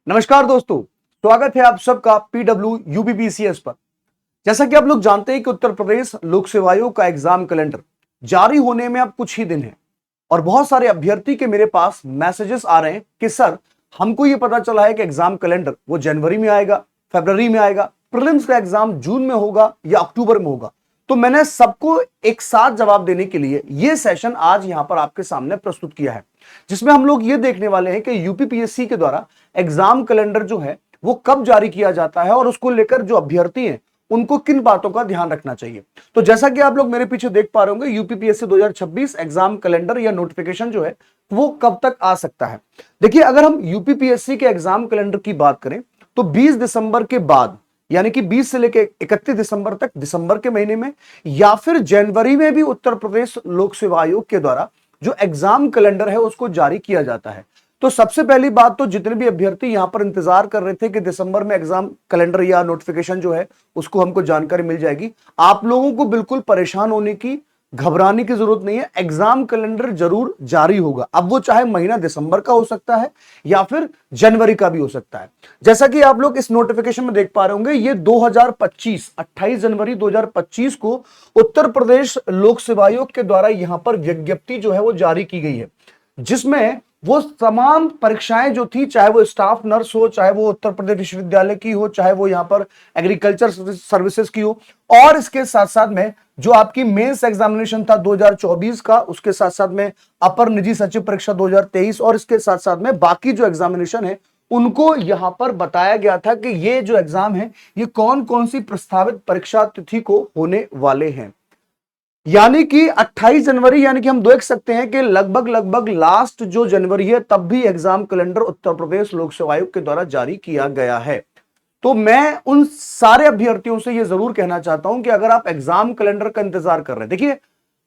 नमस्कार दोस्तों, स्वागत है आप सबका पीडब्ल्यू यूपीपीसीएस पर। जैसा कि आप लोग जानते हैं कि उत्तर प्रदेश लोक सेवा आयोग का एग्जाम कैलेंडर जारी होने में अब कुछ ही दिन है और बहुत सारे अभ्यर्थी के मेरे पास मैसेजेस आ रहे हैं कि सर, हमको ये पता चला है कि एग्जाम कैलेंडर वो जनवरी में आएगा, फरवरी में आएगा, प्रीलिम्स का एग्जाम जून में होगा या अक्टूबर में होगा। तो मैंने सबको एक साथ जवाब देने के लिए ये सेशन आज यहां पर आपके सामने प्रस्तुत किया है, जिसमें हम लोग ये देखने वाले हैं कि यूपीपीएससी के द्वारा एग्जाम कैलेंडर जो है वो कब जारी किया जाता है और उसको लेकर जो अभ्यर्थी हैं उनको किन बातों का ध्यान रखना चाहिए। तो जैसा कि आप लोग मेरे पीछे देख पा रहे होंगे, यूपीपीएससी 2026 एग्जाम कैलेंडर या नोटिफिकेशन जो है वो कब तक आ सकता है। देखिए, अगर हम यूपीपीएससी के एग्जाम कैलेंडर की बात करें तो 20 दिसंबर के बाद, यानी कि 20 से लेकर 31 दिसंबर तक, दिसंबर के महीने में या फिर जनवरी में भी उत्तर प्रदेश लोक सेवा आयोग के द्वारा जो एग्जाम कैलेंडर है उसको जारी किया जाता है। तो सबसे पहली बात, तो जितने भी अभ्यर्थी यहां पर इंतजार कर रहे थे कि दिसंबर में एग्जाम कैलेंडर या नोटिफिकेशन जो है उसको हमको जानकारी मिल जाएगी, आप लोगों को बिल्कुल परेशान होने की, घबराने की जरूरत नहीं है। एग्जाम कैलेंडर जरूर जारी होगा। अब वो चाहे महीना दिसंबर का हो सकता है या फिर जनवरी का भी हो सकता है। जैसा कि आप लोग इस नोटिफिकेशन में देख पा रहे होंगे, ये 2025 28 जनवरी 2025 को उत्तर प्रदेश लोक सेवा आयोग के द्वारा यहां पर विज्ञप्ति जो है वो जारी की गई है, जिसमें वो तमाम परीक्षाएं जो थी, चाहे वो स्टाफ नर्स हो, चाहे वो उत्तर प्रदेश विश्वविद्यालय की हो, चाहे वो यहां पर एग्रीकल्चर सर्विसेज की हो, और इसके साथ साथ में जो आपकी मेंस एग्जामिनेशन था 2024 का, उसके साथ साथ में अपर निजी सचिव परीक्षा 2023, और इसके साथ साथ में बाकी जो एग्जामिनेशन है उनको यहां पर बताया गया था कि ये जो एग्जाम है ये कौन कौन सी प्रस्तावित परीक्षा तिथि को होने वाले हैं। यानी कि 28 जनवरी, यानी कि हम देख सकते हैं कि लगभग लास्ट जो जनवरी है तब भी एग्जाम कैलेंडर उत्तर प्रदेश लोक सेवा आयोग के द्वारा जारी किया गया है। तो मैं उन सारे अभ्यर्थियों से यह जरूर कहना चाहता हूं कि अगर आप एग्जाम कैलेंडर का इंतजार कर रहे हैं, देखिए,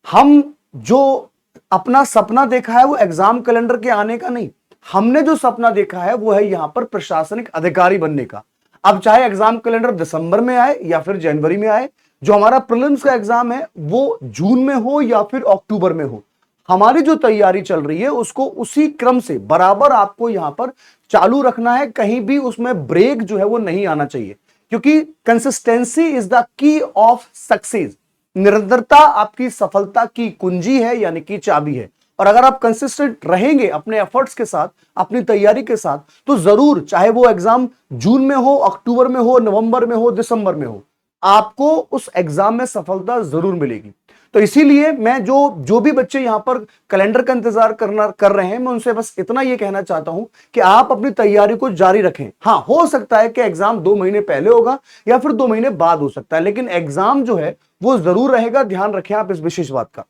हम जो अपना सपना देखा है वो एग्जाम कैलेंडर के आने का नहीं, हमने जो सपना देखा है वो है यहां पर प्रशासनिक अधिकारी बनने का। अब चाहे एग्जाम कैलेंडर दिसंबर में आए या फिर जनवरी में आए, जो हमारा प्रीलिम्स का एग्जाम है वो जून में हो या फिर अक्टूबर में हो, हमारी जो तैयारी चल रही है उसको उसी क्रम से बराबर आपको यहां पर चालू रखना है। कहीं भी उसमें ब्रेक जो है वो नहीं आना चाहिए, क्योंकि consistency is the key of success. निरंतरता आपकी सफलता की कुंजी है, यानी कि चाबी है। और अगर आप कंसिस्टेंट रहेंगे अपने एफर्ट्स के साथ, अपनी तैयारी के साथ, तो जरूर, चाहे वो एग्जाम जून में हो, अक्टूबर में हो, नवंबर में हो, दिसंबर में हो, आपको उस एग्जाम में सफलता जरूर मिलेगी। तो इसीलिए मैं जो भी बच्चे यहां पर कैलेंडर का इंतजार कर रहे हैं, मैं उनसे बस इतना ये कहना चाहता हूं कि आप अपनी तैयारी को जारी रखें। हाँ, हो सकता है कि एग्जाम 2 महीने पहले होगा या फिर 2 महीने बाद हो सकता है, लेकिन एग्जाम जो है वो जरूर रहेगा। ध्यान रखें आप इस विशेष बात का।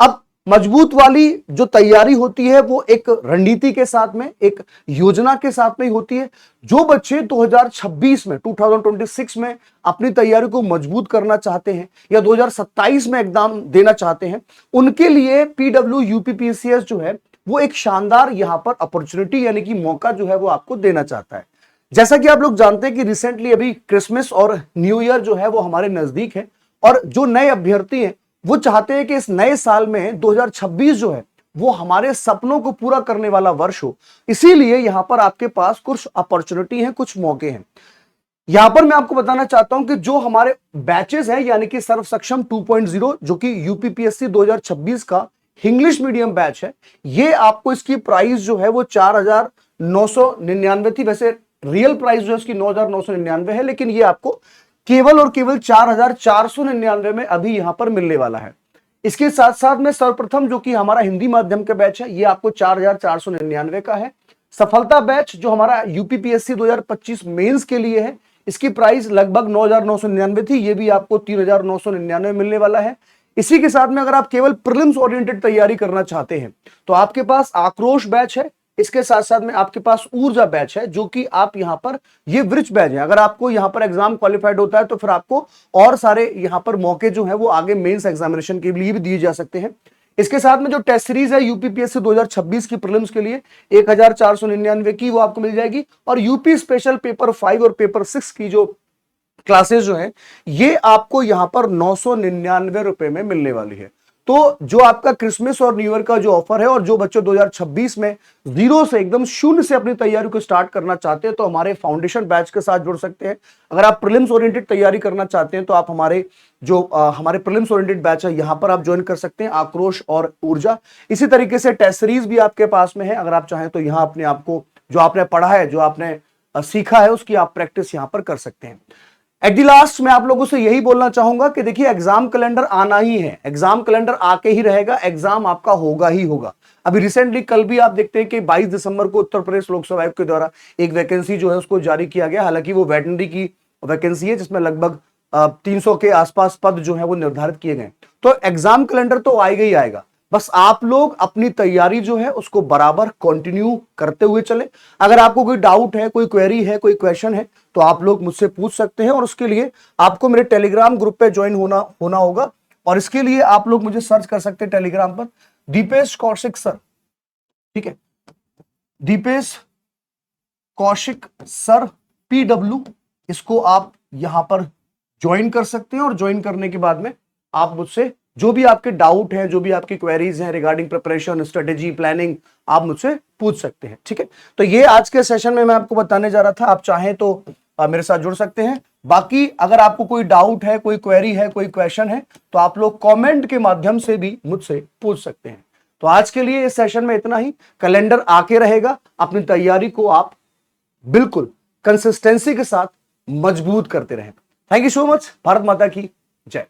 अब मजबूत वाली जो तैयारी होती है वो एक रणनीति के साथ में, एक योजना के साथ में ही होती है। जो बच्चे 2026 में अपनी तैयारी को मजबूत करना चाहते हैं या 2027 में एग्जाम देना चाहते हैं, उनके लिए पीडब्ल्यू यूपीपीसीएस जो है वो एक शानदार यहां पर अपॉर्चुनिटी, यानी कि मौका जो है वो आपको देना चाहता है। जैसा कि आप लोग जानते हैं कि रिसेंटली अभी क्रिसमस और न्यू ईयर जो है वो हमारे नजदीक है, और जो नए अभ्यर्थी हैं वो चाहते हैं कि इस नए साल में 2026 जो है वो हमारे सपनों को पूरा करने वाला वर्ष हो। इसीलिए यहां पर आपके पास कुछ अपॉर्चुनिटी है, कुछ मौके हैं। यहां पर मैं आपको बताना चाहता हूं कि जो हमारे बैचेस हैं, यानी कि सर्व सक्षम 2.0, जो कि यूपीपीएससी 2026 का इंग्लिश मीडियम बैच है, ये आपको इसकी प्राइस जो है वो 4,999 थी। वैसे रियल प्राइस जो है उसकी 9,999 है, लेकिन ये आपको केवल और केवल 4,499 में अभी यहां पर मिलने वाला है। इसके साथ साथ में सर्वप्रथम जो कि हमारा हिंदी माध्यम का बैच है, ये आपको 4,499 का है। सफलता बैच जो हमारा यूपीपीएससी 2025 मेंस के लिए है, इसकी प्राइस लगभग 9,999 थी, ये भी आपको 3,999 मिलने वाला है। इसी के साथ में अगर आप केवल प्रीलिम्स ओरिएंटेड तैयारी करना चाहते हैं तो आपके पास आक्रोश बैच है। इसके साथ साथ में आपके पास ऊर्जा बैच है, जो कि आप यहां पर, ये वृक्ष बैच है। अगर आपको यहां पर एग्जाम क्वालिफाइड होता है तो फिर आपको और सारे यहां पर मौके जो है वो आगे मेंस एग्जामिनेशन के लिए भी दिए जा सकते हैं। इसके साथ में जो टेस्ट सीरीज है यूपीपीएससी 2026 की प्रीलिम्स के लिए 1,499 की, वो आपको मिल जाएगी। और यूपी स्पेशल पेपर 5 और पेपर 6 की जो क्लासेस जो है ये आपको यहां पर 999 रुपए में मिलने वाली है। तो जो आपका क्रिसमस और न्यू ईयर का जो ऑफर है, और जो बच्चों 2026 में जीरो से एकदम शून्य से अपनी तैयारी को स्टार्ट करना चाहते हैं तो हमारे फाउंडेशन बैच के साथ जुड़ सकते हैं। अगर आप प्रीलिम्स ओरिएंटेड तैयारी करना चाहते हैं तो आप हमारे हमारे प्रीलिम्स ओरिएंटेड बैच है यहां पर आप ज्वाइन कर सकते हैं, आक्रोश और ऊर्जा। इसी तरीके से टेस्ट सीरीज भी आपके पास में है, अगर आप चाहें तो यहां अपने आप को जो आपने पढ़ा है, जो आपने सीखा है, उसकी आप प्रैक्टिस यहां पर कर सकते हैं। एट द लास्ट मैं आप लोगों से यही बोलना चाहूंगा कि देखिए एग्जाम कैलेंडर आना ही है, एग्जाम कैलेंडर आके ही रहेगा, एग्जाम आपका होगा ही होगा। अभी रिसेंटली कल भी आप देखते हैं कि 22 दिसंबर को उत्तर प्रदेश लोक सेवा आयोग के द्वारा एक वैकेंसी जो है उसको जारी किया गया। हालांकि वो वेटनरी की वैकेंसी है जिसमें लगभग 300 के आसपास पद जो है वो निर्धारित किए गए। तो एग्जाम कैलेंडर तो आएगा ही आएगा, बस आप लोग अपनी तैयारी जो है उसको बराबर कंटिन्यू करते हुए चले। अगर आपको कोई डाउट है, कोई क्वेरी है, कोई क्वेश्चन है तो आप लोग मुझसे पूछ सकते हैं, और उसके लिए आपको मेरे टेलीग्राम ग्रुप पे ज्वाइन होना होगा। और इसके लिए आप लोग मुझे सर्च कर सकते हैं टेलीग्राम पर, दीपेश कौशिक सर, ठीक है, दीपेश कौशिक सर PW, इसको आप यहां पर ज्वाइन कर सकते हैं। और ज्वाइन करने के बाद में आप मुझसे जो भी आपके डाउट हैं, जो भी आपकी क्वेरीज हैं रिगार्डिंग प्रिपरेशन, स्ट्रेटेजी, प्लानिंग, आप मुझसे पूछ सकते हैं, ठीक है। तो ये आज के सेशन में मैं आपको बताने जा रहा था, आप चाहें तो मेरे साथ जुड़ सकते हैं। बाकी अगर आपको कोई डाउट है, कोई क्वेरी है, कोई क्वेश्चन है तो आप लोग कमेंट के माध्यम से भी मुझसे पूछ सकते हैं। तो आज के लिए इस सेशन में इतना ही। कैलेंडर आके रहेगा, अपनी तैयारी को आप बिल्कुल कंसिस्टेंसी के साथ मजबूत करते रहें। Thank you so much. Bharat माता की जय।